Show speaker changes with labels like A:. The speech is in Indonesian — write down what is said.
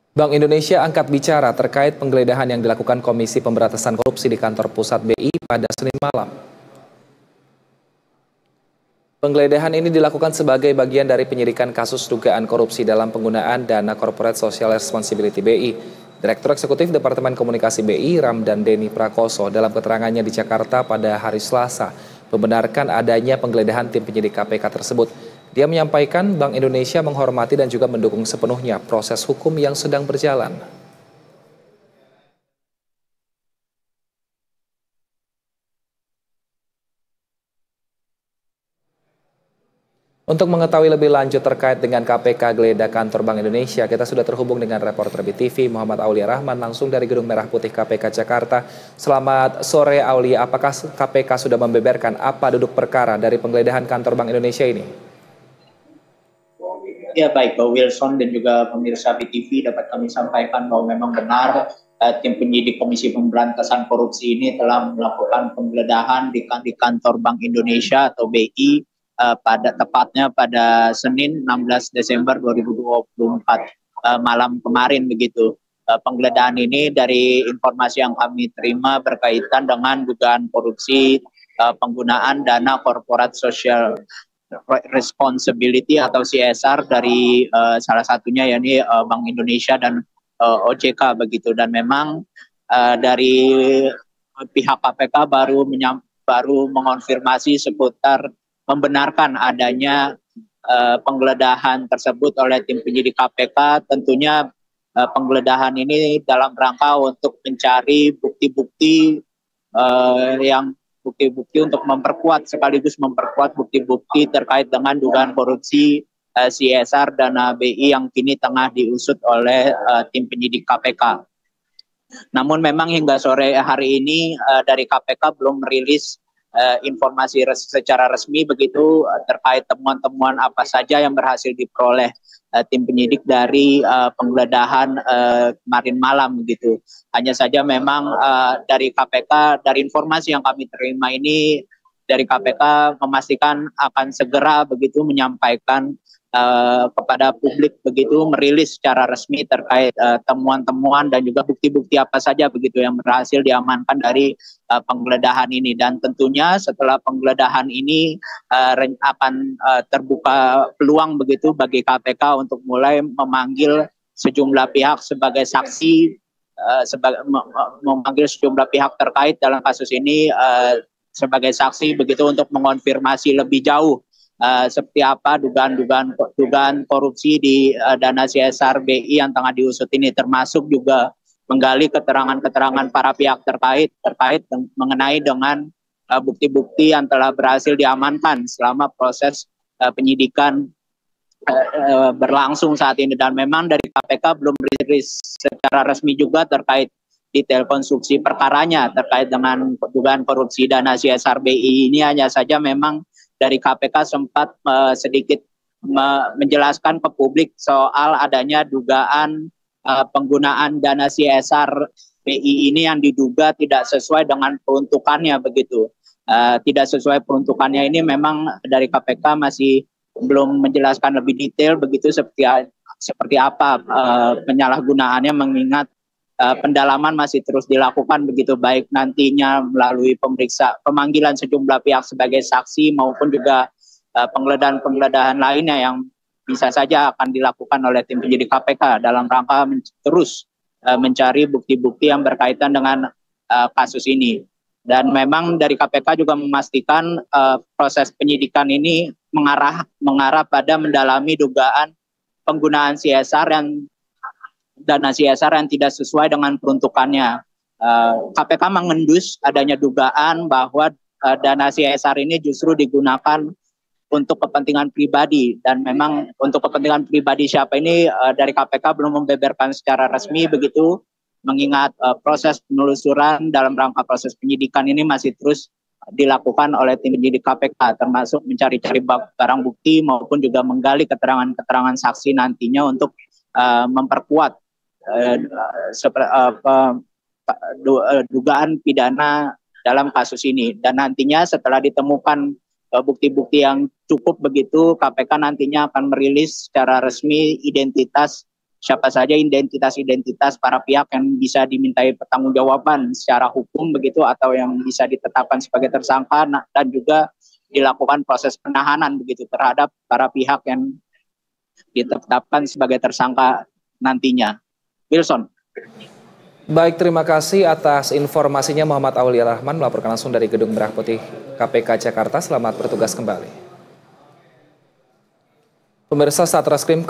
A: Bank Indonesia angkat bicara terkait penggeledahan yang dilakukan Komisi Pemberantasan Korupsi di kantor pusat BI pada Senin malam. Penggeledahan ini dilakukan sebagai bagian dari penyidikan kasus dugaan korupsi dalam penggunaan dana Corporate Social Responsibility BI. Direktur Eksekutif Departemen Komunikasi BI, Ramdan Deni Prakoso, dalam keterangannya di Jakarta pada hari Selasa, membenarkan adanya penggeledahan tim penyidik KPK tersebut. Dia menyampaikan Bank Indonesia menghormati dan juga mendukung sepenuhnya proses hukum yang sedang berjalan. Untuk mengetahui lebih lanjut terkait dengan KPK geledah kantor Bank Indonesia, kita sudah terhubung dengan reporter BTV Muhammad Aulia Rahman langsung dari Gedung Merah Putih KPK Jakarta. Selamat sore Aulia, apakah KPK sudah membeberkan apa duduk perkara dari penggeledahan kantor Bank Indonesia ini?
B: Ya baik, Pak Wilson dan juga pemirsa BTV dapat kami sampaikan bahwa memang benar tim penyidik Komisi Pemberantasan Korupsi ini telah melakukan penggeledahan di kantor Bank Indonesia atau BI tepatnya pada Senin 16 Desember 2024 malam kemarin begitu. Penggeledahan ini dari informasi yang kami terima berkaitan dengan dugaan korupsi penggunaan dana Corporate Social Responsibility atau CSR dari salah satunya yakni Bank Indonesia dan OJK begitu, dan memang dari pihak KPK baru mengonfirmasi seputar membenarkan adanya penggeledahan tersebut oleh tim penyidik KPK. Tentunya penggeledahan ini dalam rangka untuk mencari bukti-bukti untuk sekaligus memperkuat bukti-bukti terkait dengan dugaan korupsi CSR dana BI yang kini tengah diusut oleh tim penyidik KPK. Namun memang hingga sore hari ini dari KPK belum merilis informasi secara resmi begitu terkait temuan-temuan apa saja yang berhasil diperoleh tim penyidik dari penggeledahan kemarin malam begitu. Hanya saja memang dari KPK, dari informasi yang kami terima ini dari KPK memastikan akan segera begitu menyampaikan kepada publik begitu, merilis secara resmi terkait temuan-temuan dan juga bukti-bukti apa saja begitu yang berhasil diamankan dari penggeledahan ini. Dan tentunya setelah penggeledahan ini akan terbuka peluang begitu bagi KPK untuk mulai memanggil sejumlah pihak sebagai saksi, memanggil sejumlah pihak terkait dalam kasus ini sebagai saksi begitu untuk mengonfirmasi lebih jauh seperti apa dugaan korupsi di dana CSR BI yang tengah diusut ini, termasuk juga menggali keterangan-keterangan para pihak terkait mengenai dengan bukti-bukti yang telah berhasil diamankan selama proses penyidikan berlangsung saat ini. Dan memang dari KPK belum rilis secara resmi juga terkait detail konstruksi perkaranya terkait dengan dugaan korupsi dana CSR BI ini. Hanya saja memang dari KPK sempat sedikit menjelaskan ke publik soal adanya dugaan penggunaan dana CSR BI ini yang diduga tidak sesuai dengan peruntukannya begitu. Tidak sesuai peruntukannya ini memang dari KPK masih belum menjelaskan lebih detail begitu seperti apa penyalahgunaannya, mengingat pendalaman masih terus dilakukan begitu, baik nantinya melalui pemanggilan sejumlah pihak sebagai saksi maupun juga penggeledahan lainnya yang bisa saja akan dilakukan oleh tim penyidik KPK dalam rangka terus mencari bukti-bukti yang berkaitan dengan kasus ini. Dan memang dari KPK juga memastikan proses penyidikan ini mengarah pada mendalami dugaan penggunaan dana CSR yang tidak sesuai dengan peruntukannya. KPK mengendus adanya dugaan bahwa dana CSR ini justru digunakan untuk kepentingan pribadi, dan memang untuk kepentingan pribadi siapa ini dari KPK belum membeberkan secara resmi begitu, mengingat proses penelusuran dalam rangka proses penyidikan ini masih terus dilakukan oleh tim penyidik KPK, termasuk mencari-cari barang bukti maupun juga menggali keterangan-keterangan saksi nantinya untuk memperkuat dugaan pidana dalam kasus ini. Dan nantinya setelah ditemukan bukti-bukti yang cukup begitu, KPK nantinya akan merilis secara resmi identitas siapa saja identitas-identitas para pihak yang bisa dimintai pertanggungjawaban secara hukum begitu atau yang bisa ditetapkan sebagai tersangka dan juga dilakukan proses penahanan begitu terhadap para pihak yang ditetapkan sebagai tersangka nantinya. Wilson.
A: Baik, terima kasih atas informasinya Muhammad Aulia Rahman melaporkan langsung dari Gedung Merah Putih KPK Jakarta. Selamat bertugas kembali. Pemirsa, Satreskrim